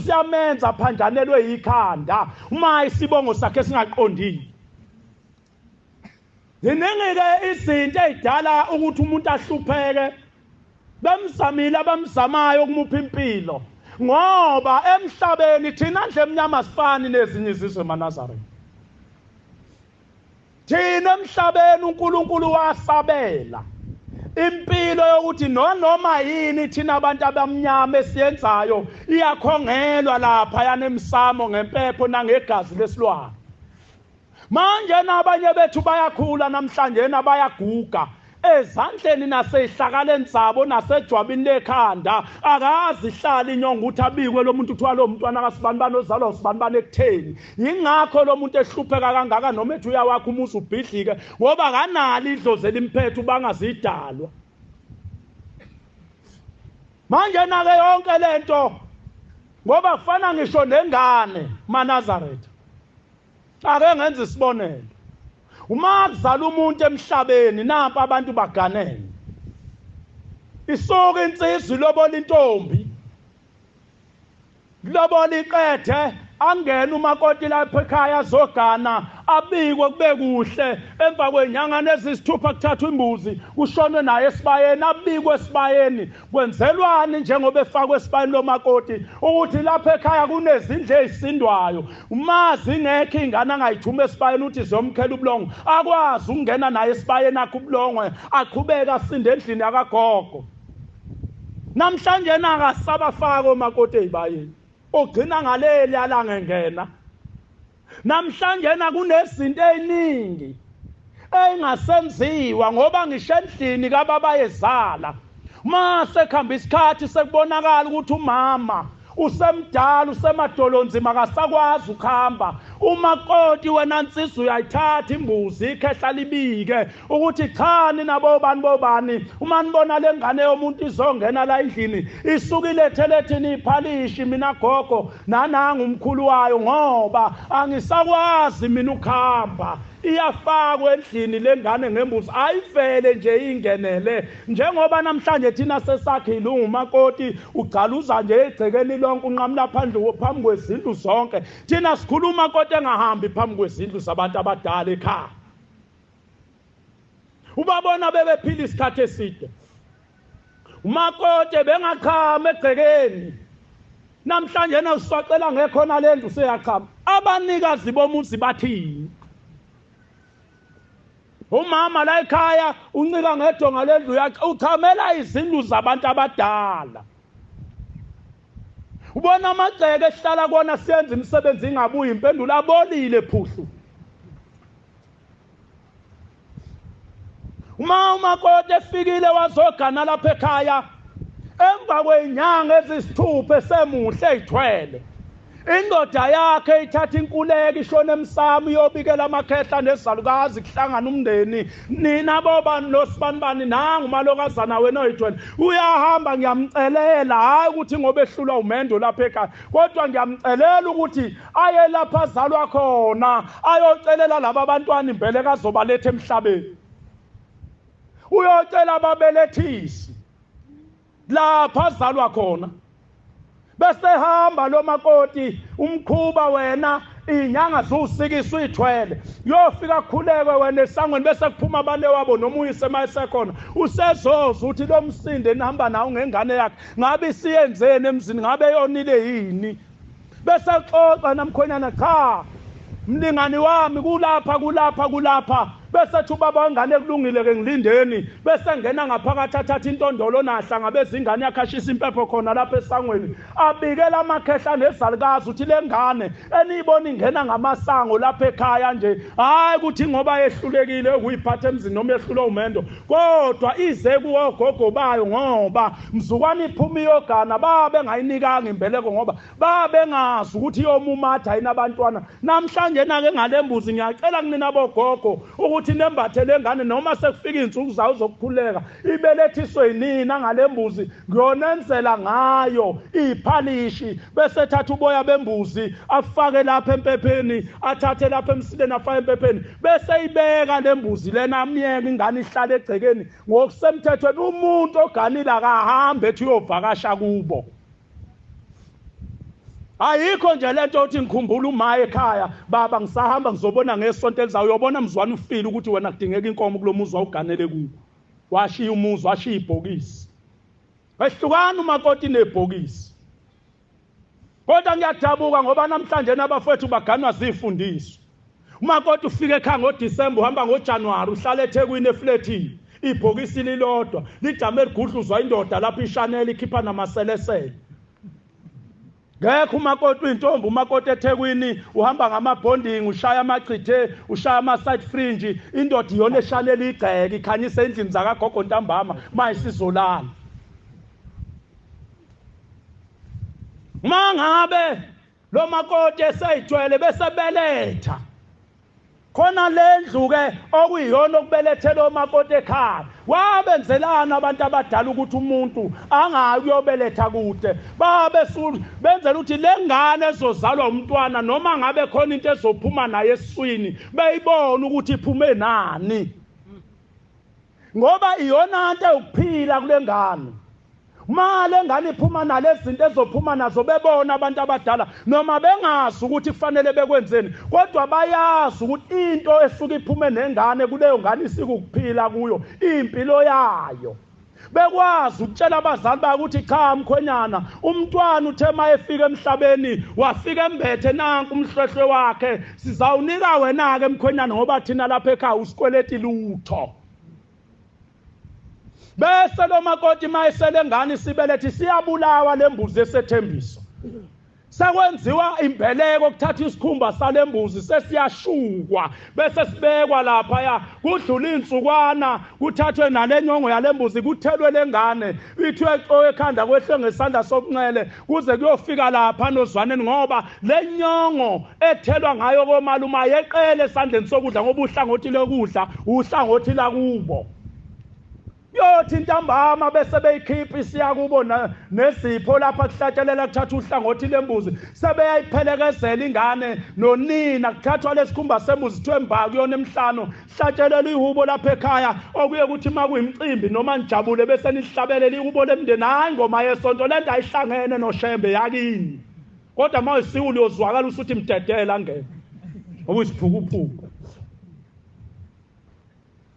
siyamenza phanjanelwe ikhanda uma isibongo sakhe singaqondile. Ziningi-ke izinto ezidala ukuthi umuntu ahlupheke bemzamile abamzamayo ukumupha impilo ngoba emhlabeni thina nje emnyama sifani nezinye izizwe eManazareth. Thina emhlabeni uNkulunkulu wasabela impilo yokuthi noma yini thina abantu abamnyama esiyenzayo iyakhongelwa lapha yanemsamo ngempepho nangegazi lesilwane. Manje nabanye bethu bayakhula namhlanje nabayaguga ezandleni nasehlakaleni zabo nasejwabini lekhanda akazi ihlala inyongo ukuthi abikwe lo muntu kuthiwa lo mntwana akasibanibani ozalwa usibanibani ekutheni. Yingakho lo muntu ehlupheka kangaka noma ethi uyawakha umuzi ubhidlike ngoba kanali idlozi elimphethe bangazidalwa. Manje nake yonke lento ngoba kufana ngisho nengane Manazareth. Ake ngenza isibonelo. Uma kuzala umuntu emhlabeni napha abantu baganene. Isuka insizwa ilobola intombi. Lobola iqethe angena umakoti lapha ekhaya azogana abikwe kube kuhle emva kwenyanga ezisithupha kuthathwa imbuzi kushonwe naye esibayeni abikwe esibayeni kwenzelwani njengoba efakwe esibayeni lomakoti ukuthi lapha ekhaya kunezindle ezisindwayo umazi ngekho ingane angayithuma esibayeni uthi ziyomkhela ubulongo akwazi ukungena naye esibayeni akhe ubulongwe aqhubeka asinde endlini yakagogo. Namhlanje nakasaba faka omakoti ezibayeni ugcina ngaleli alangengena. Namhlanje kunezinto eziningi engasenziwa ngoba ngisho endlini kababa yezala mase khamba isikhathi sekubonakala ukuthi umama usemdala usemadolonzima akasakwazi ukuhamba. Umakoti wena nsizwa uyayithatha imbuzi ikhehla libike ukuthi cha nina bobani uma nibona lengane yomuntu izongena la endlini isukile ethelethini iphalishi mina gogo nananga umkhulu wayo ngoba angisakwazi mina ukuhamba. Iyafakwa endlini lengane ngembuzi ayivele nje ingenele njengoba namhlanje thina sesakhile umakoti ugaluza nje egcekeni lonke unqamla phandle phambi kwezindlu zonke. Thina sikhuluma umakoti engahambi phambi kwezindlu zabantu abadala ekhaya. Ubabona bebephila isikhathi eside. Umakoti bengaqhama egcekeni. Namhlanje usacela ngekhona lendlu seyaqhama. Abanikazi bomuzi bathini? Umama la ekhaya uncika ngedonga lendlu yakhe uchamela izindlu zabantu abadala. Ubona amagceke esihlala kona siyenza imisebenzi ingabuyi impendulo abolile phuhlu. Uma umakoti efikile wazogana lapha ekhaya emva kwenyanga ezisithupha esemuhle ezithwele. Indoda yakhe ithatha inkuleka ishona emsamo iyobikela amakhehla nezalukazi kuhlangana umndeni nina bobani losibanibani nanga umalokazana wena oyithwele uyahamba ngiyamcelela hayi ukuthi ngoba ehlulwa umendo lapha ekhaya kodwa ngiyamcelela ukuthi aye lapha azalwa khona ayocelela laba abantwana imbeleka azobaletha emhlabeni. Uyocela ababelethisi lapha azalwa khona. Bese hamba lo makoti umkhuba wena inyanga zusikisa uyithwele yofika kukhuleke wena esangweni bese kuphuma abane wabo noma uyise mayesekhona usezoza uthi lo msinde nihamba nawo ngengane yakhe ngabe isiyenzene emzini ngabe yonile yini. Bese xoxa namkhonyana cha mlingani wami kulapha bese ethi ubaba wengane kulungile ke ngilindeni bese ngena ngaphakathi athatha intondolo nahla ngabe izingane yakhashisa impepho khona lapha esangweni abikela amakhehla nezalukazi uthi lengane eniyibona ingena ngamasango lapha ekhaya nje hayi ukuthi ngoba yehlulekile ukuyiphatha emzini noma yehlule umendo kodwa ize kuwogogo bayo ngoba mzukwane iphuma iyogana babe ngayinikanga imbeleko ngoba babe ngazi ukuthi yomumatha yina abantwana. Namhlanje nake ngalembuzi ngiyacela kunina bogogo ukuthi nembathe lengane noma sekufika izinsuku zayo zokukhuleka ibelethiswe yinina ngalembuzi ngiyonenzela ngayo iphalishi bese thatha uboya bembuzi afake lapha empepheni athathe lapha emsileni afake empepheni bese ibeka lembuzi lena amyeke ingane ihlale egcekeni ngokusemthethweni umuntu oganile akahambe ethi uyovakasha kubo. ayikho nje lento othi ngikhumbula uMaye ekhaya baba ngisahamba ngizobona ngesonto elizayo uyobona mzwana ufile ukuthi wena kudingeka inkomo kulomuzi wawuganele kuwo washiya umuzi washiya ibhokisi ehlukana umakoti nebhokisi kodwa ngiyadabuka ngoba namhlanje nabafowethu baganwa zifundiso umakoti ufike ekhaya ngoDisemba uhamba ngoJanuwari uhlala eThekwini efletini ibhokisi lilodwa lijame ligudluzwa indoda lapho ishaneli ikhipha namaselesele ngekho umakoti uyintombi umakoti eThekwini uhamba ngamabonding ushaya amachithe ushaya ama-side fringe indoda iyona eshaneli igceke ikhanyisa endlini zakagogo ntambama mayisizolala mangabe lo makoti eseyithwele bese beletha khona lendlu ke okuyiyona okubelethela omakoti ekhaya wabenzelana abantu abadala ukuthi umuntu angayi uyobeletha kude benzela ukuthi lengane ezozalwa umntwana noma ngabe khona into ezophuma naye esiswini beyibona ukuthi iphume nani ngoba iyona nto ukuphila kule ngane male ngane iphuma nalezi zinto ezophuma nazo bebona abantu abadala noma bengazi ukuthi kufanele bekwenzeni kodwa bayazi ukuthi into esuka iphume nengane kuleyo ngane isikukuphila kuyo impilo yayo bekwazi ukutshela abazali bakhe ukuthi cha mkhwenyana umntwana uthe mayefika emhlabeni wafika embethe nanku umhlwehlwe wakhe sizawunika wena ke mkhwenyana ngoba thina lapha ekhaya usikweleti lutho bese lo makoti mayisele ngane sibelethe siyabulawa lembuzi esethembiso sekwenziwa imbeleko kuthatha isikhumba salembuzi sesiyashukwa bese sibekwa lapha ya kudlula insukwana kuthathwe nalenyongo yalembuzi kuthelwe lengane ithwe eqo ekhanda kwehle ngesandla sokunxele kuze kuyofika lapha nozwaneni ngoba lenyongo ethelwa ngayo komaluma yeqele esandleni sokudla ngoba uhlangothi lokudla uhlangothi la kubo yothi intambama bese beyikhipha isiya kubo nesipho lapha kuhlatshelela kuthatha uhlangothi lembuzi sebeyayiphelekezela ingane nonina kuthathwa lesikhumba sembuzi kuthiwe mba kuyona emhlano hlatshelela ihubo lapha ekhaya okuye ukuthi makuyimicimbi noma nijabule bese nihlabelela ihubo lemndeni hayi ngoma yesonto lento ayihlangene noshembe yakini kodwa mawusiwuli yozwakala usuthi mdedela ngeke obuyisiphukuphuku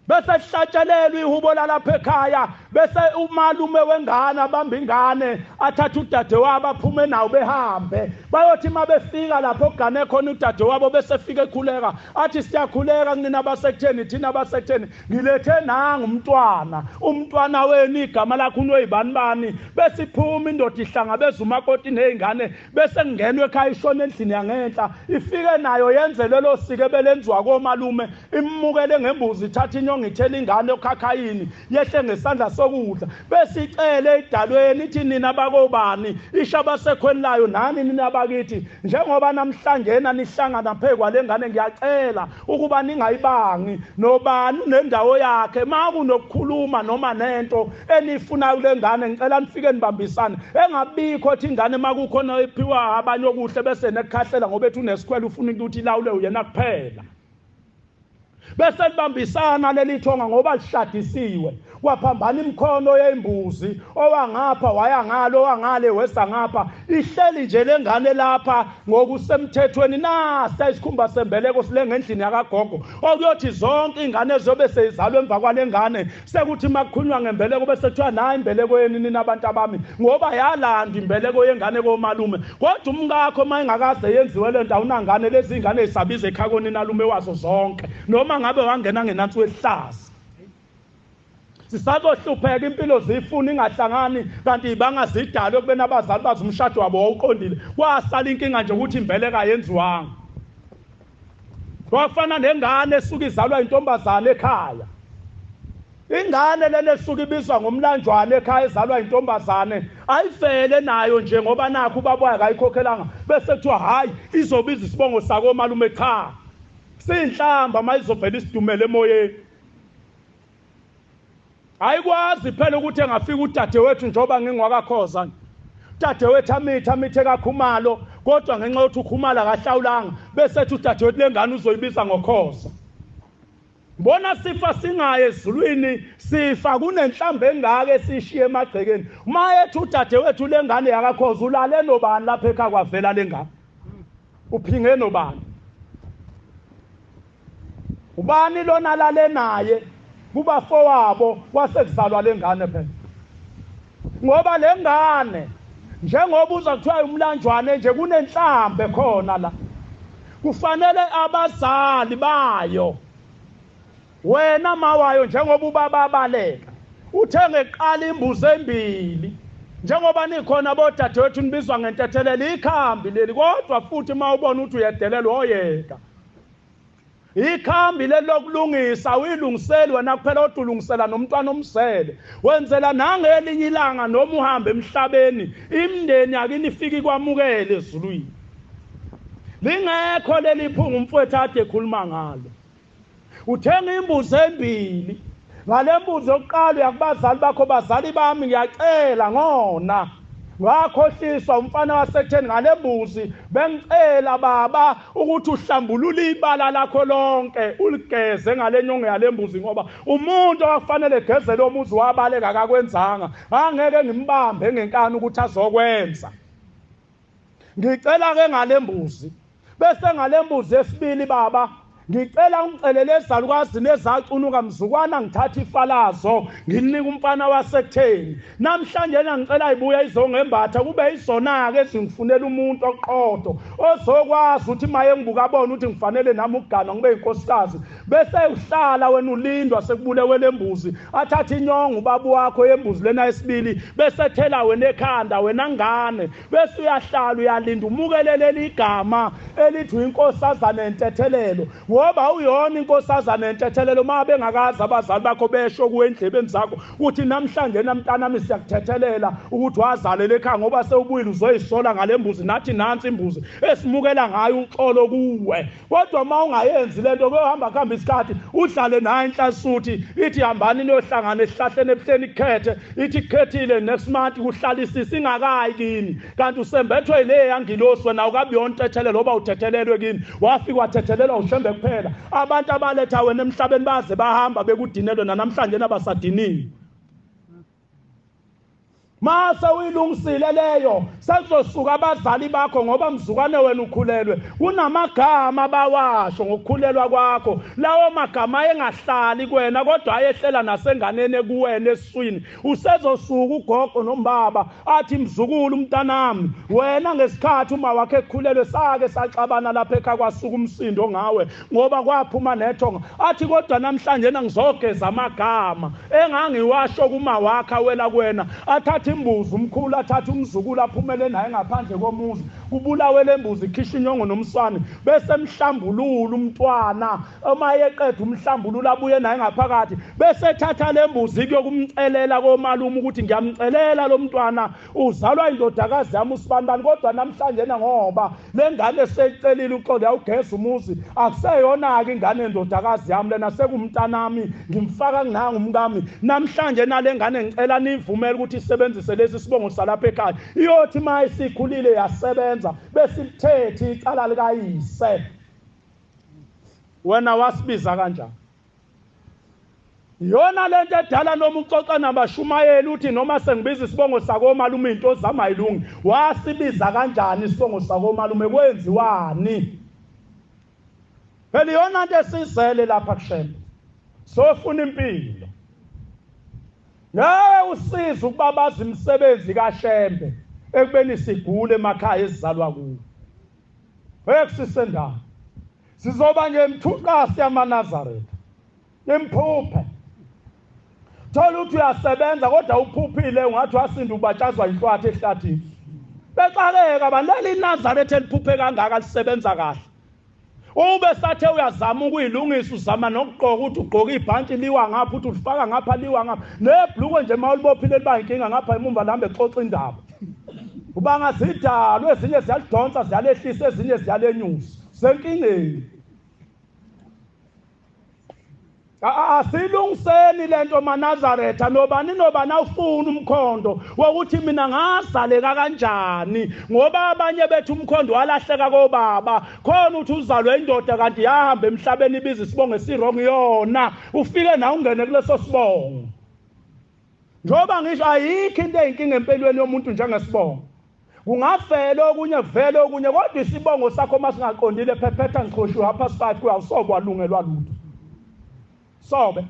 bese hlatshelelwa ihubo lalapha ekhaya bese umalume wengane abamba ingane athatha udadewabo aphume nawo behambe bayothi mabefika lapho ogane khona udadewabo bese fika ekhuleka athi siyakhuleka kunina abasekutheni thina abasekutheni ngilethe nanga umntwana wenu igama lakho unoyibani bani bese iphuma indoda ihlangabeza umakoti nezingane bese kungenwe ekhaya ishona endlini yangenhla ifike nayo yenze lelo sike belenziwa komalume imukele ngembuzi ithatha ngithela ingane okhakhayini yehle ngesandla sokudla bese icele idalweni ithi nina bakobani isha basekhweni layo nani nina bakithi njengoba namhlanje nihlangana phekwa lengane ngiyacela ukuba ningayibangi nobani nendawo yakhe makunokukhuluma noma nento enifunayo lengane ngicela nifike nibambisane engabikho ukuthi ingane makukhona ephiwa abanye okuhle bese nekukhahlela ngoba ethi unesikhwele ufuna ukuthi ilawule uyena kuphela bese libambisana lelithonga ngoba lishadisiwe kwaphambana imkhono yembuzi owangapha wayangalo owangale wesangapha ihleli nje lengane lapha ngokusemthethweni nasa isikhumba sembeleko silenge endlini yakagogo okuyothi zonke ingane zobe sezalwe emva kwalengane sekuthi makukhunywa ngembeleko bese kuthiwa nayi imbeleko yeni nina abantu abami ngoba yalanda imbeleko yengane komalume kodwa umkakho mayingakaze yenziwe lento awunangane lezi ingane ezisabiza ekhakoni nalume wazo zonke noma ngabe wangena ngenansi wehlaza sisazohlupheka impilo zifuna ingahlangani kanti ibangazidala okubeni abazali bazi umshado wabo wawuqondile kwasala inkinga nje ukuthi imbeleko ayenziwanga kwafana nengane esuka izalwa intombazane ekhaya ingane lena esuka ibizwa ngomlanjwana ekhaya ezalwa intombazane ayivele nayo nje ngoba nakho ubaba wakhe ayikhokhelanga bese kuthiwa hayi izobiza isibongo sako malume cha sinhlamba mayizovela isidumele emoyeni ayikwazi phela ukuthi engafika udadewethu njoba ngingwakakhoza udadewethu amithe kakhumalo kodwa ngenxa yokuthi ukhumala kahlawulanga bese ethi udadewethu lengane uzoyibiza ngokhoza Bona sifa singaye ezulwini sifa kunenhlambe engake sishiye emagcekeni mayethi udade wethu lengane yakakhoza ulale nobani lapha ekhaya kwavela lengane uphinge nobani ubani lona lale naye kuba fowabo kwasekuzalwa lengane phela ngoba lengane njengoba uza kuthiwa umlanjwane nje kunenhlambe khona la kufanele abazali bayo wena mawayo njengoba ubabaleka uthenge qala imbuzi embili njengoba nikhona bodadewethu nibizwa ngentethelelo ikhambi leli kodwa futhi mawubona ukuthi uyedelelwa oyeka ikhambi leli lokulungisa uyilungiseli wena kuphela odulungisela nomntwana omsele wenzela nangelinye ilanga noma uhambe emhlabeni imndeni yakini ifike kwamukele ezulwini lingekho leli phunga umfowethu ade ekhuluma ngalo uthenga imbuzi embili ngale mbuzi yokuqala yakubazali bakho bazali bami ngiyacela ngona ngakhohliswa umfana wasekutheni ngale mbuzi bengicela baba ukuthi uhlambulule ibala lakho lonke uligeze ngale nyongo yale mbuzi ngoba umuntu okufanele egeze lo muzi wabaleka akakwenzanga angeke ngimbambe ngenkani ukuthi azokwenza ngicela ke ngale mbuzi bese ngale mbuzi esibili baba ngicela ungicelele ezalukazi nezacunuka mzukwana ngithatha ifalazo nginika umfana wasekutheni namhlanje ngicela ibuya izongembatha kube izona ke ezingifunela umuntu oqotho ozokwazi ukuthi maye ngibuka bona ukuthi ngifanele nami ukugana ngibe inkosikazi bese uhlala wena ulindwa sekubulewe lembuzi athatha inyongo ubaba wakho yembuzi lena esibili bese thela wena ekhanda wena ngane bese uyahlala uyalinda umukelele igama elithi inkosazana entethelelo ngoba uyona inkosazana entethelelo mabe ngakazi abazali bakho besho kuendlebeni zakho uthi namhlanje namntana nami siyakuthethelela ukuthi wazalele ekhaya ngoba sewubuyile uzoyisola ngale mbuzi nathi nansi imbuzi esimukela ngayo uxolo kuwe kodwa uma ungayenzi lento kuhamba isikhathi udlale nayo inhlasuthu ithi hambani niyohlangana esihlahleni ebuhleni ikhethe ithi kukhethile next month kuhlalisisa ingakayi kini kanti usembethwe ile yangilosi wena ukabiyona intethelelo oba uthethelelwe kini wafika wathethelelwa ushembe kuphela abantu abaletha wena emhlabeni baze bahamba bekudinelwe namhlanje nabasadinini mase uyilungisile leyo sekuzosuka abazali bakho ngoba mzukwane wena ukhulelwe kunamagama bawasho ngokukhulelwa kwakho lawo magama engahlali kuwena kodwa ayehlela nasenganene kuwena esiswini usezosuka ugogo nombaba athi mzukulu umntanami wena ngesikhathi uma wakhe ekhulelwe sake saxabana lapha ekhaya kwasuka umsindo ngawe ngoba kwaphuma nethonga athi kodwa namhlanje ngizogeza amagama engangiwasho kuma wakha wela kuwena athatha imbuzi umkhulu athatha umzukulu aphumele naye ngaphandle komuzi kubulawe lembuzi ikhisha inyongo nomswane bese mhlambulula umntwana uma yeqeda umhlambulula abuye naye ngaphakathi bese ethatha lembuzi kuyokumcelela komalume ukuthi ngiyamcelela lo mntwana uzalwa indodakazi yami usibandani kodwa namhlanje ngoba lengane seyicelile uxolo yawugeza umuzi akuseyona ke ingane endodakazi yami lena sekumntanami ngimfaka nginanga umkami namhlanje nalengane ngicela nivumele ukuthi isebenzise lesi sibongo salapha ekhaya iyothi mayisikhulile yasebenza besilithethe icala likayise wena wasibiza kanjani yona lento edala noma ucoca nabashumayeli uthi noma sengibiza isibongo sakomalume into zamayilungi wasibiza kanjani isibongo sakomalume kwenziwani phela yona into esizele lapha kushembe sofuna impilo nawe usiza ukubabaza imisebenzi kaShembe ekubeni sigule emakhaya ezizalwa kuwo ekusisendana sizoba ngemthuqasi yamaNazaretha imphuphe thola ukuthi uyasebenza kodwa uphuphile ungathi wasinda ubatshazwa inhlwathi ehlathini bexakeka bandela iNazaretha eliphuphe kangaka lisebenza kahle ube sathe uyazama ukuyilungisa uzama nokuqoqa ukuthi ugqoka ibhantshi liwa ngapha uthi ulifaka ngapha liwa ngapha nebhluko nje mawulibophile liba inkinga ngapha emumva lambe xoxa indaba ubanga zidalo ezinye ziyalidonsa ziyalehlisa ezinye ziyalenyusa senkingeni asilungiseni lento maNazaretha nobani ufuna umkhondo wokuthi mina ngazaleka kanjani ngoba abanye bethu umkhondo walahleka kobaba khona uthi uzalwe indoda kanti yahamba emhlabeni ibiza isibongo esirong yona ufike na ungene kuleso sibongo njoba ngisho ayikho into eyinkinga empelweni yomuntu njengesibongo kungafela okunye vele okunye kodwa isibongo sakho masingaqondile phephetha ngiqhoshu hapha sifathi kuyawusobo walungelwa lutho sobe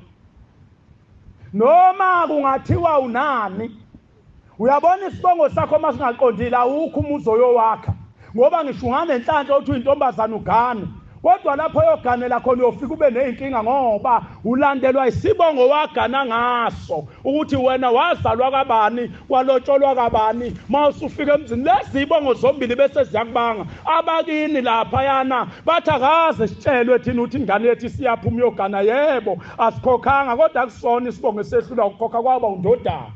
noma kungathiwa unani uyabona isibongo sakho masingaqondile awukho umuzo yowakha ngoba ngisho unganenhlanhla othi intombazana ugane kodwa lapho yoganela khona uyofika ube nezinkinga ngoba ulandelwa isibongo wagana ngaso ukuthi wena wazalwa kabani kwalotsholwa kabani mawusufika emzini lezibongo zombili bese ziyakubanga abakini lapha yana bathi akaze sitshelwe thina ukuthi ingane yethu siyaphuma yogana yebo asikhokhanga kodwa akusona isibongo esehlula ukukhokha kwaba undodana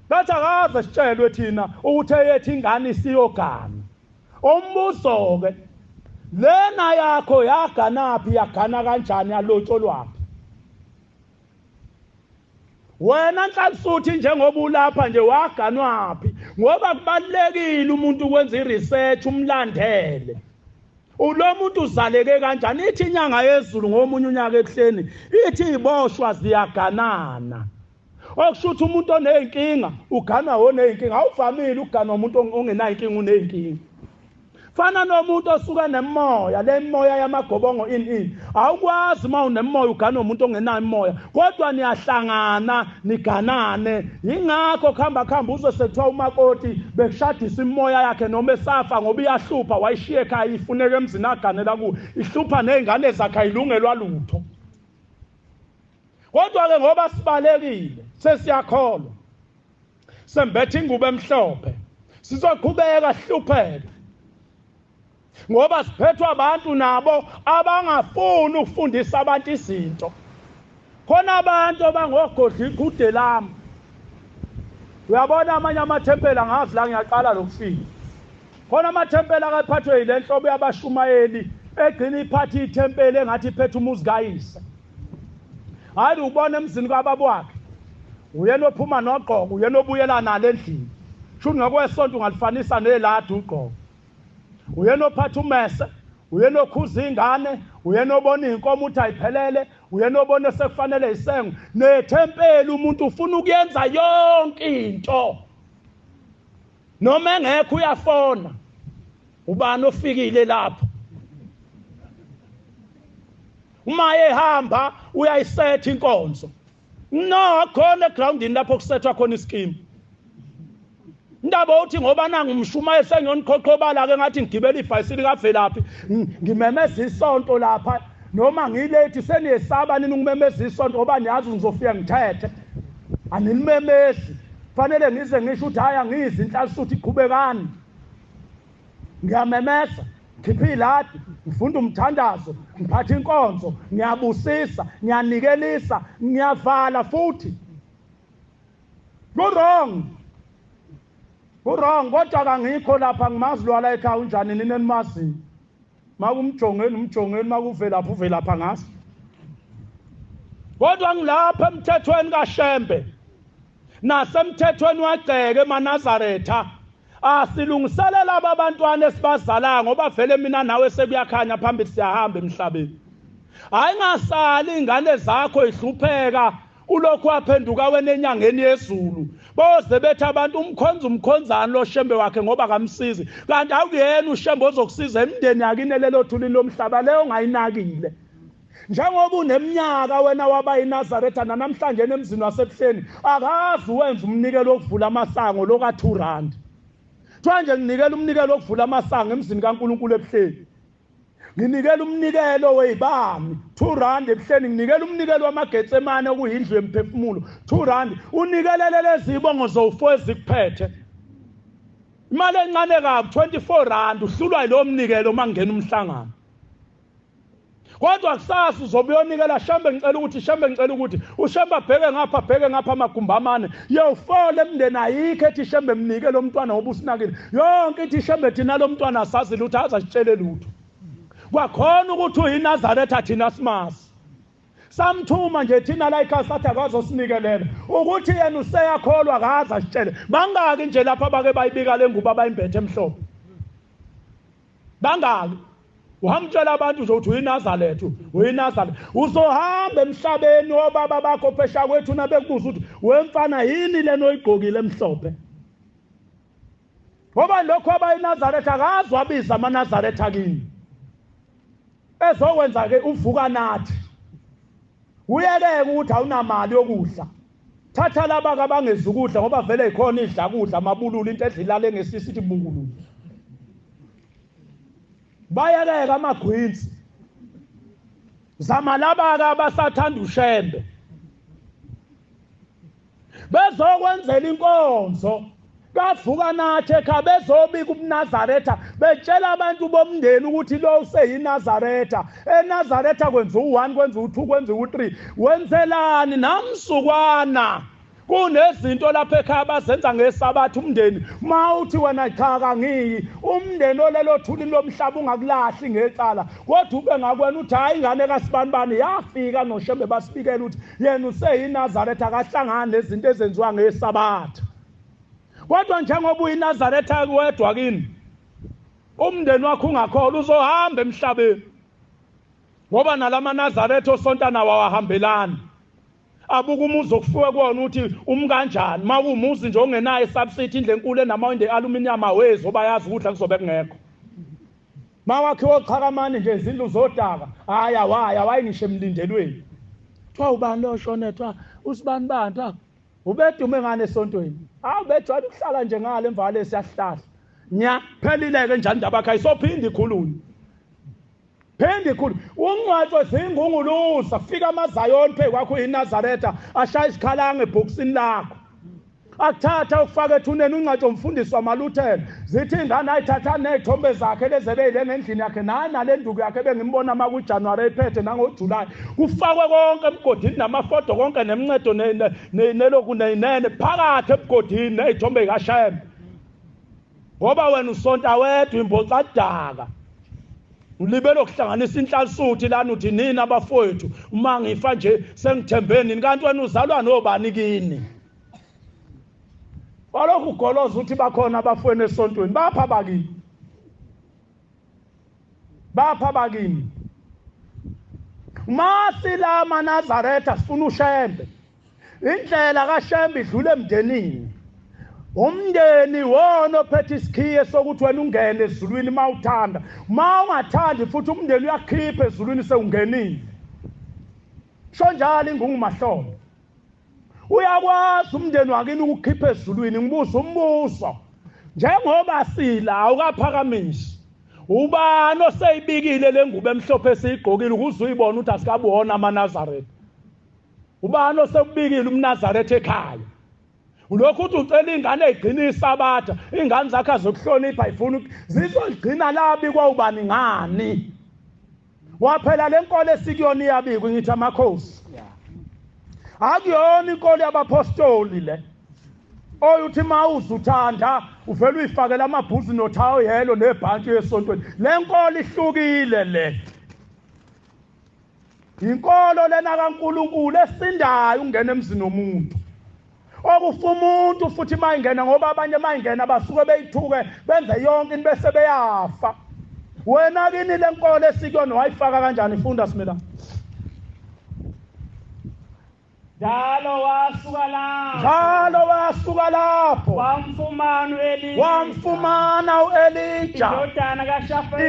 bathi akaze sitshelwe thina ukuthi yethu ingane isiyogana umbuzo-ke lena yakho yaganaphi yagana kanjani yalotsholwaphi wena nhlasuthi njengoba ulapha nje waganwaphi ngoba kubalulekile umuntu ukwenza i-research umlandele ulo muntu uzaleke kanjani ithi inyanga yezulu ngomunye unyaka ebuhleni ithi iboshwa ziyaganana okusho ukuthi umuntu oneyinkinga uganwa woneyinkinga awuvamile ukuganwa umuntu ongenayinkinga uneyinkinga fana nomuntu osuka nemoya le moya yamagobongo in awukwazi uma unemoya ugana umuntu ongenayo imoya kodwa niyahlangana niganane ingakho khamba uzwe sethiwa umakoti bekushadisa imoya yakhe noma esafa ngoba iyahlupha wayishiye ekhaya ifuneka emzini aganela kuwo ihlupha nezingane zakhe ayilungelwa lutho kodwa-ke ngoba sibalekile sesiyakholwa sembethe ingubo emhlophe sizoqhubeka sihlupheke ngoba siphethwe abantu nabo abangafuni ukufundisa abantu izinto khona abantu abangogodla iqude lami uyabona amanye amathempeli angazi la ngiyaqala lokufika khona amathempeli akaphathwe yile nhlobo yabashumayeli egcina iphathi ithempeli engathi iphethe umuzi kayise hayi ubona emzini kababa wakhe uyena ophuma nogqoko uyena obuyela nalo endlini sho ngokwesonto ungalifanisa neladi ugqoko uyena ophatha umese uyena okhuza ingane uyena obona inkomo uthi ayiphelele uyena obona sekufanele isengo nethempeli umuntu ufuna ukuyenza yonke into noma engekho uyafona ubani ofikile lapho uma ehamba uyayisetha inkonzo no khona egroundini lapho kusethwa khona iskimu ndaba uthi ngoba nangu umshumayeli sengiyoniqhoqhobala ke ngathi ngigibela ibhayisili kaVelaphi ngimemeza isonto lapha noma ngilethi seniyesaba nini ukumemeza isonto ngoba niyazi ngizofika ngithethe animemezi fanele ngize ngisho ukuthi haya ngizi inhlasuthu iqhubekani ngiyamemeza ngiphi ladi ngifunda umthandazo ngiphatha inkonzo ngiyabusisa ngiyanikelisa ngiyavala futhi wrong kodwa kangikho lapha ngimazi lwala ekhaya unjani nini enimazi makumjongeni makuvelapha ngaso kodwa ngilapha emthethweni kaShembe nasemthethweni wagceke eManazaretha asilungiselela abantwana esibazalayo ngoba vele mina nawe sekuyakhanya phambili siyahamba emhlabeni hayi ngasali ingane zakho ihlupheka ulokhu waphenduka wena enyangeni yezulu boze bethi abantu umkhonzana lo Shembe wakhe ngoba kamsizi kanti awuyena uShembe ozokusiza emndeni yakini lelo thulini lomhlaba leyo ngayinakile njengoba uneminyaka wena waba iNazaretha namhlanje emzini wasebuhleni akazi wenza umnikelo wokuvula amasango lo ka2 kuthiwa nje nginikela umnikelo wokuvula amasango emzini kaNkulunkulu ebuhleni nginikela umnikelo weyibami R2 ebuhleni nginikela umnikelo wamagetsemane okuyindlu yemphefumulo R2 unikelele lezi ibongo zowufo ezikuphethe imali encane kabi R24 uhlulwa yilowo mnikelo mangena umhlangano kodwa kusasa uzobe uyonikela Shembe ngicela ukuthi uShembe abheke ngapha amagumba amane yewufole emndeni ayikho ethi Shembe mnike lo mntwana ngoba usinakile yonke ithi Shembe thina lo mntwana asazi lutho azasitshele lutho kwakhona ukuthi uyiNazaretha thina simazi samthuma nje thina la ekhaya sathi akazosinikela ukuthi yena useyakholwa akaza sitshele bangaki nje lapha bake bayibika lengubo abayimbethe emhlophe bangaki uhamtshela abantu nje uthi uyiNazaretha uzohamba emhlabeni obaba bakho phesha kwethu nabekubuza ukuthi wemfana yini lena oyigqokile emhlophe ngoba lokho abayiNazaretha akazi wabiza amaNazaretha kini ezokwenza ke uvuka nathi uyeleke ukuthi awunamali yokudla thatha laba kabangeza ukudla ngoba vele ikhona idla kudla amabululu into edlilale ngesisithi bungulu bayeleke amagwinsi zama laba abasathanda ushembe bezokwenzela inkonzo bavuka nathi ekhaya bezobika uMnazaretha betshela abantu bomndeni ukuthi lo useyiNazaretha eNazaretha kwenza u1 kwenza u2 kwenza u3 wenzelani namsukwana kunezinto lapha ekhaya bazenza ngesabatha umndeni mawuthi wena cha kangiyi umndeni olelo thuli lomhlaba ungakulahli ngecala kodwa ube ngakwena uthi hayi ingane kaSibanibani yafika noshembe basibikela ukuthi yena useyiNazaretha akahlangana nezinto ezenziwa ngesabatha kodwa njengoba uyiNazaretha wedwa kini umndeni wakho ungakholwa uzohamba emhlabeni ngoba nalamaNazaretha osonta nawo awahambelani abuka umuzi okufuwe kuwona ukuthi umkanjani mawumuzi nje ongenayo subsidy indle enkulu enamawindi aluminium awezi obayazi ukudla kuzobe kungekho mawakhiwe oqhakamani nje izindlu zodaka hayi ngisho emlindelweni kuthiwa ubani lo shonethwa uSibanibani ubedume ngane esontweni ubejwayele ukuhlala nje ngale emvale siyahlahla nya phelileke njani indaba yakhe isophinde ikhulunywe phinde ikhulu ungcwatsho zingungulusa fika amazayoni phe kwakho uyiNazaretha ashaya isikhalanga ebhokisini lakho akuthatha ukufaka ethuneni ungcwatsho umfundisi wamaluthela zithi ingane ayithatha nezithombe zakhe lezebeyile ngendlini yakhe naye nalenduku yakhe bengimbona ama kuJanuary ephethe nangoJuly kufakwe konke emgodini namafoto konke nemncedo neloku neyinene phakathi ebugodini nezithombe kaShembe ngoba wena usonta wedwa imbocadaka ulibele ukuhlanganisa inhlansuthi lana uthi nini abafowethu uma ngifa nje sengithembeni kanti wena uzalwa nobani kini walokhu ugoloza uthi bakhona abafweni esontweni bapha bakini masi la maNazaretha sifuna ushembe indlela kaShembe idlule emndenini umndeni wona ophethe isikhiye sokuthi wena ungene ezulwini mawuthanda ungathandi futhi umndeni uyakhipha ezulwini seungenile sho njalo ingungumahlombe uyakwazi umndeni wakini ukukhipha ezulwini ngibuza umbuso njengoba sila awukaphakamisi ubani oseyibikile lengubo emhlophe esiyigqokile ukuze uyibone ukuthi asikabuhona amaNazaretha ubani osebikile uMnazaretha ekhaya ulokhu uthi ucela ingane egcina isabatha ingane zakhe zokuhlonipha ifuna zizoligcina labi kwawubani ngani waphela lenkolo esikuyona iyabikwa ngithi amakhosi akuyona inkolo yabapostoli le oyuthi mawuze uthanda uvela uyifakela amabhuzi nothawo yelo nebhanti yesontweni lenkolo ihlukile le inkolo lena kaNkulunkulu esindayo ungena emzini womuntu okufa umuntu futhi mayingena ngoba abanye mayingena basuke beyithuke benze yonke into bese beyafa wena kini lenkolo esikuyona wayifaka kanjani ifunda simela Njalo wasuka lapho wamfumana uElija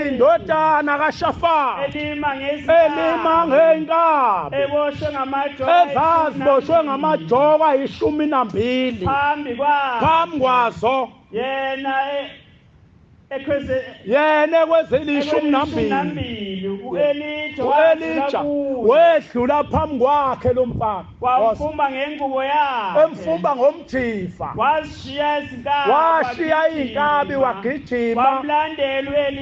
indodana kaShafati elima ngeenkabi ezaziboshwe ngamajoko ayishumi phambi kwazo yena ekwezilishumi nambili uElija wedlula phambi kwakhe lo mfana wamfumba ngengubo yakhe emfumba ngomjifa washiya izinkabi wagijima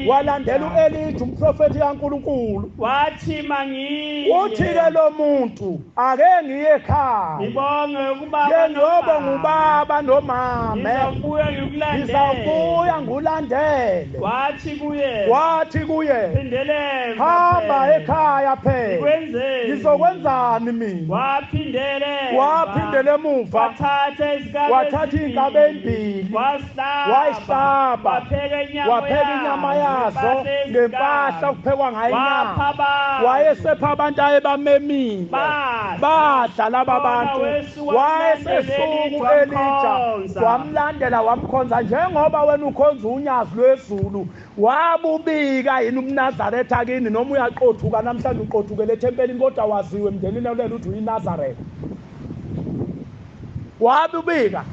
walandela uElija umprofeti kaNkulunkulu wathi mangiye uthi ke lo muntu ake ngiye ekhaya ngibonge ukuba njengoba ngubaba nomama ngizabuya ngikulandele ngizabuya ngulanda wamlandele wathi kuye phindele hamba ekhaya phela kwenzeni ngizokwenzani mina waphindele emuva wathatha inkabi ezimbili wayihlaba wapheka inyama yazo ngempahla okuphekwa ngayo inyama wayesepha abantu ayebamemile badla laba bantu wayesesuku Elija wamlandela wamkhonza njengoba wena ukhonza unyazi lwezulu wabubika yini umNazaretha akini noma uyaqothuka namhlanje uqothukele ethempelini kodwa waziwe emndenini olela uthi uyiNazaretha wabubika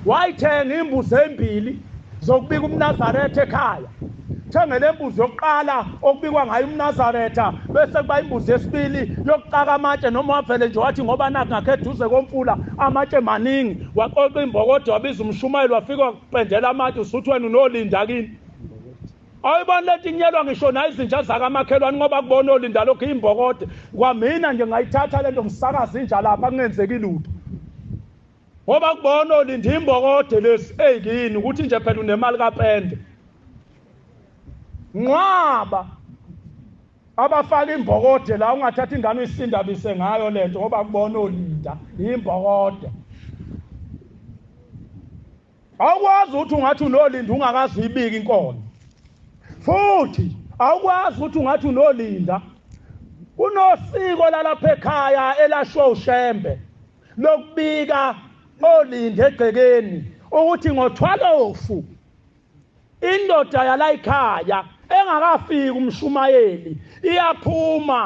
wayithenga imbuzi ezimbili zokubika umNazaretha ekhaya thengele imbuzi yokuqala okubikwa ngayo umNazaretha bese kuba imbuzi yesibili yokuqaka amatshe noma wavele nje wathi ngoba nakho ngakhe eduze komfula amatshe maningi waqoqa imbokodo wabiza umshumayeli wafika kupendela amatshe usuthi wena unolinda kini ayibona lethi inyelwa ngisho nayo izinja zakamakhelwane ngoba kubona olinda lokho imbokode kwamina nje ngayithatha lento ngisakaza inja lapha kungenzeki lutho ngoba kubona olinda imbokode lesi eyini ukuthi nje phela unemali kapende Nwaba abafaka imbokode la ungathatha ingane uyisindabise ngayo lento ngoba kubona olinda imbokode awukwazi ukuthi ungathi unolinda ungakazi uyibika inkono futhi awukwazi ukuthi ungathi unolinda kunosiko lalapha ekhaya elashwa uShembe lokubika olinda egcekeni ukuthi ngo-12 indoda yala ekhaya engakafiki umshumayeli iyaphuma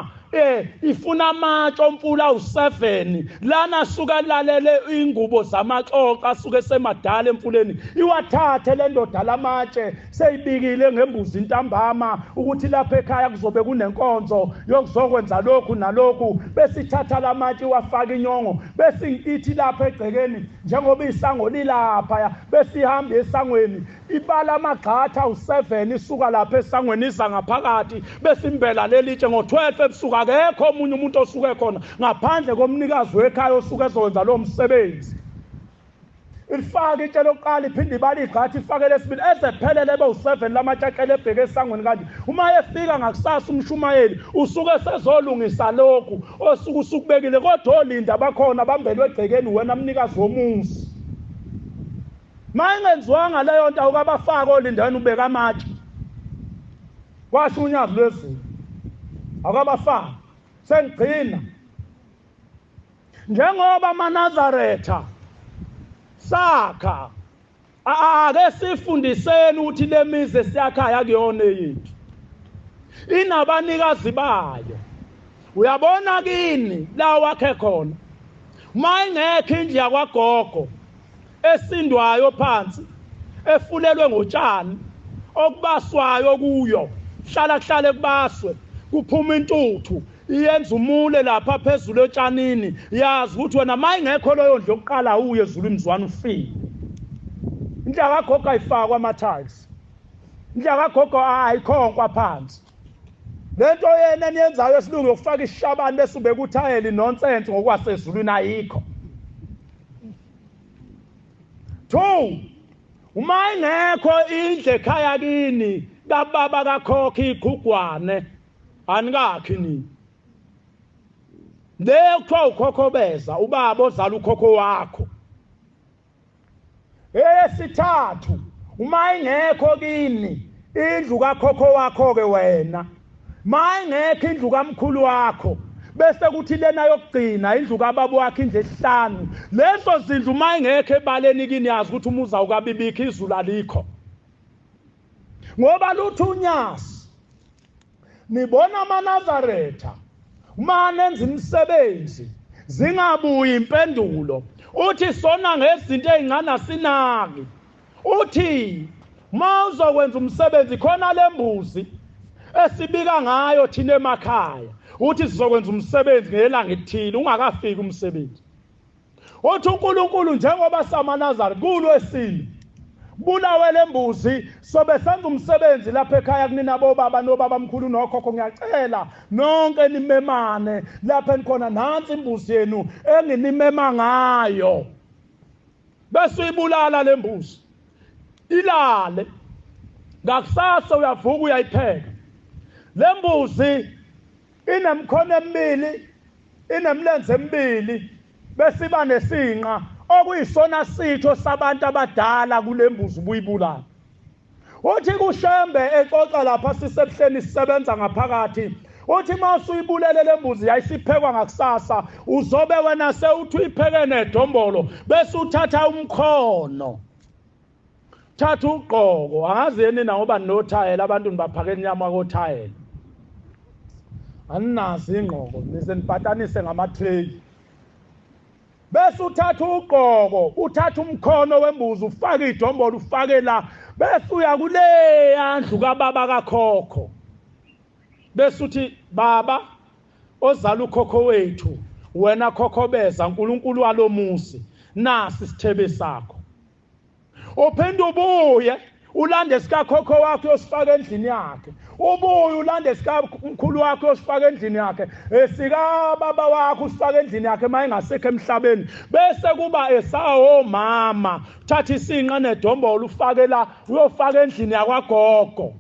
ifuna amatshe omfula u7 lana suka lalele ingubo zamaxoxa asuke semadala emfuleni iwathathe le ndoda lamatshe seyibikile ngembuzi intambama ukuthi lapha ekhaya kuzobe kunenkonzo yokuzokwenza lokhu nalokhu bese ithatha lamatshe wafaka inyongo bese ithi lapha egcekeni njengoba isango lilapha bese ihamba esangweni ibala amagxatha u7 isuka lapha esangweni isa ngaphakathi bese imbela lelitshe ngo12 ebusuku akekho omunye umuntu osuke khona ngaphandle komnikazi wekhaya osuke ezokwenza lo msebenzi ifaka itshe lokuqala iphinde ibali igxatha ifake lesibili ezephelele be7 lamatshaqele ebheke esangweni kanti uma efika ngakusasa umshumayeli usuke sezolungisa lokhu osuke usukubekile kodwa olinda bakhona bambelwe egcekeni wena mnikazi womuzi mayingenziwanga leyo nto awukabafaka olindweni ubeka amatshe washo unyazi lwezulu akabafaka sengigcina njengoba amaNazaretha sakha ake sifundiseni ukuthi lemizi esiyakhaya kuyona yethu inabanikazi bayo uyabona kini la wakhe khona mayingekho indlu yakwagogo esindwayo phansi efulelwe ngotshani okubaswayo kuyo hlala kubaswe kuphuma intuthu iyenza umule lapha phezulu etshanini yazi ukuthi wena mayingekho leyo ndlu yokuqala uye ezulu imzwana ufile indlu kagogo ayifakwa ama-tiles indlu kagogo ayikhonkwa phansi lento yena eniyenzayo esilungu yokufaka ishabani bese ubeka uthayeli nonsense ngokwasezulwini ayikho 2 uma ingekho indle ekhaya kini kababa kakhokha iqhugwane anikakhi nini le kuthiwa ukhokhobeza ubaba ozala ukhokho wakho eyesithathu uma ingekho kini indlu kakhokho wakho ke wena mayingekho indlu kamkhulu wakho bese kuthi lena yokugcina indlu kababa wakhe indlu esihlanu leso zindlu mayingekho ebaleni kini yazi ukuthi umuza ukabibikho izulu alikho ngoba luthi unyasi nibona amaNazaretha uma nenza imisebenzi zingabuyi impendulo uthi sona ngezinto ezingana sinaki uthi mawuzokwenza umsebenzi khona lembuzi esibika ngayo thina emakhaya uthi sizokwenza umsebenzi ngelanga elithile ungakafiki umsebenzi uthi uNkulunkulu njengoba samaNazaretha kulwesini bulawe lembuzi sobe senza umsebenzi lapha ekhaya kunina bobaba nobaba mkhulu nokhokho ngiyacela nonke nimemane lapha enikhona nansi imbuzi yenu enginimema ngayo bese uyibulala lembuzi ilale ngakusasa uyavuka uyayipheka lembuzi inemkhono emibili inemlenze emibili bese iba nesinqa okuyisona sitho sabantu abadala kulembuzi ubuyibulala uthi kushembe exoxa lapha sisebuhleni sisebenza ngaphakathi uthi masuyibulele lembuzi yayisiphekwa ngakusasa uzobe wena sewuthi uyipheke nedombolo bese uthatha umkhono thatha ugqoko angazi yini na ngoba nothayela abantu nibaphake inyama kothayela aninazi ingqoko bese nipatanise ngama-tray bese uthatha ugqoko uthatha umkhono wembuzi ufake idombolo ufake la bese uya kuleya ndlu kababa kakhokho bese uthi baba ozala ukhokho wethu wena khokhobeza uNkulunkulu walomuzi nasi isithebe sakho uphinde ubuye ulande sikakhokho wakhe uyosifaka endlini yakhe ubuye ulande sikamkhulu wakhe uyosifaka endlini yakhe esika baba wakhe usifaka endlini yakhe mayengasekho emhlabeni bese kuba esawo mama thatha isinqa nedombolo ufake la uyofaka endlini yakwagogo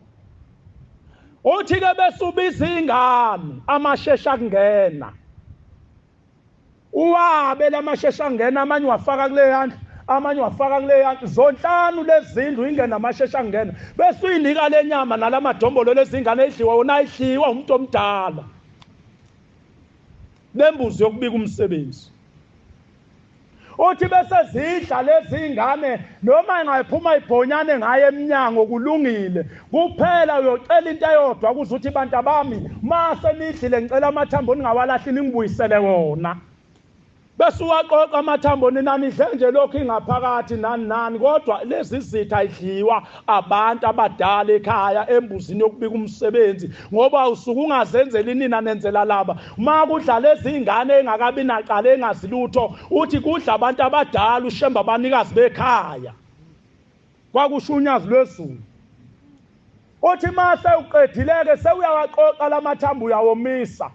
uthi ke bese ubiza ingane amashesha kungena uwabe lamashesha kungena amanye wafaka kule yandla amanye wafaka kule yandla zonhlanu lezindlu ingena amashesha kungena bese uyinika lenyama nalamadombolo lezingane edliwa wona idliwa umuntu omdala lembuzi yokubika umsebenzi uthi bese zidla lezingane noma engayiphuma ibhonyane ngaye eminyango kulungile kuphela uyocela into eyodwa kuze uthi bantu abami mase nidlile ngicela amathambo ningawalahli ningibuyisele wona bese uwaqoqa amathambo ninanidle nje lokhu ingaphakathi nani kodwa lezi zitha ayidliwa abantu abadala ekhaya embuzini yokubika umsebenzi ngoba usuku ungazenzeli nina nenzela laba uma kudla lezi ingane engakabi naqala engazilutho uthi kudla abantu abadala ushemba abanikazi bekhaya kwakusho unyazi lwezulu uthi mase uqedileke sewuyawaqoqa lamathambo uyawomisa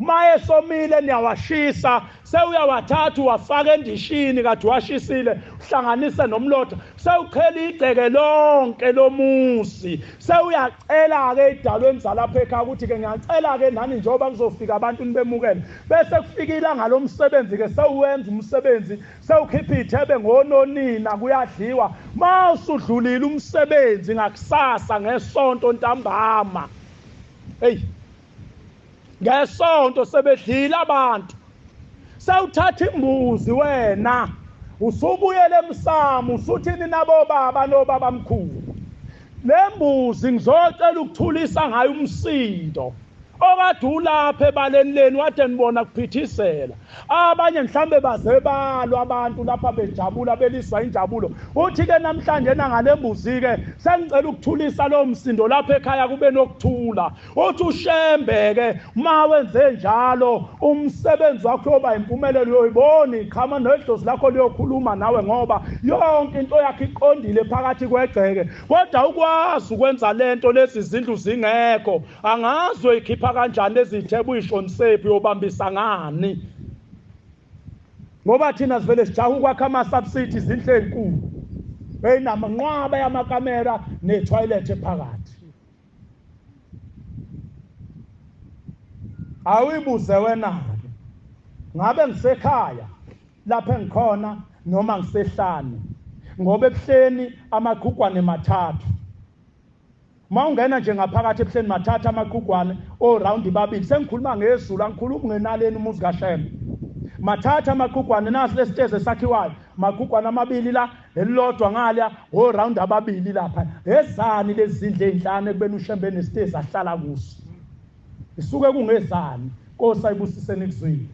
uma esomile niyawashisa sewuyawathatha uwafaka endishini kade washisile uhlanganise nomlotha sewuqhela igceke lonke lomusi sewuyacela-ke idalweni zalapha ekhaya ukuthi-ke ngiyacela-ke nani njengoba kuzofika abantu nibemukele bese kufika ilanga lomsebenzi-ke sewuwenza umsebenzi sewukhipha iy'thebe ngononina kuyadliwa ma usudlulile umsebenzi ngakusasa ngesonto ntambama eyi ngesonto sebedlile abantu sewuthatha imbuzi wena usubuyele emsamo usuthini nabo baba nobaba mkhulu lembuzi ngizocela ukuthulisa ngayo umsindo okade ulapha ebaleni leni wade nibona kuphithisela abanye mhlambe baze balwa abantu lapha bejabula beliswa injabulo uthi-ke namhlanje nangalembuzi-ke sengicela ukuthulisa lowo msindo lapha ekhaya kube nokuthula uthi ushembe-ke uma wenze njalo umsebenzi wakho yoba impumelelo uyoyibona iqhama nedlozi lakho liyokhuluma nawe ngoba yonke into yakho iqondile phakathi kwegceke kodwa ukwazi ukwenza lento lezi zindlu zingekho angazi uyikhipha kanjani ezithebe uyishonisephi uyobambisa ngani ngoba thina sivele sijaha ukwakha ama-subsidy izinhle enkulu eyinamanqwaba yamakamera nethoyilethe phakathi awuyibuze wena-ke ngabe ngisekhaya lapho engikhona noma ngisehlane ngoba ebuhleni amaqhugwane mathathu uma ungena nje ngaphakathi ebuhleni mathatha amaqhugwane orawundi babili sengikhuluma ngezulu angikhulumi ngenaleni umuzi kaShembe mathatha amaqhugwane nasi lesiteze sakhiwayo amaqhugwane amabili la elilodwa ngala orawundi ababili lapha ezani lezi zindlu ey'nhlanu ekubeni uShembe nesitezi ahlala kuso isuke kungezani Nkosi ayibusiseni kuzwile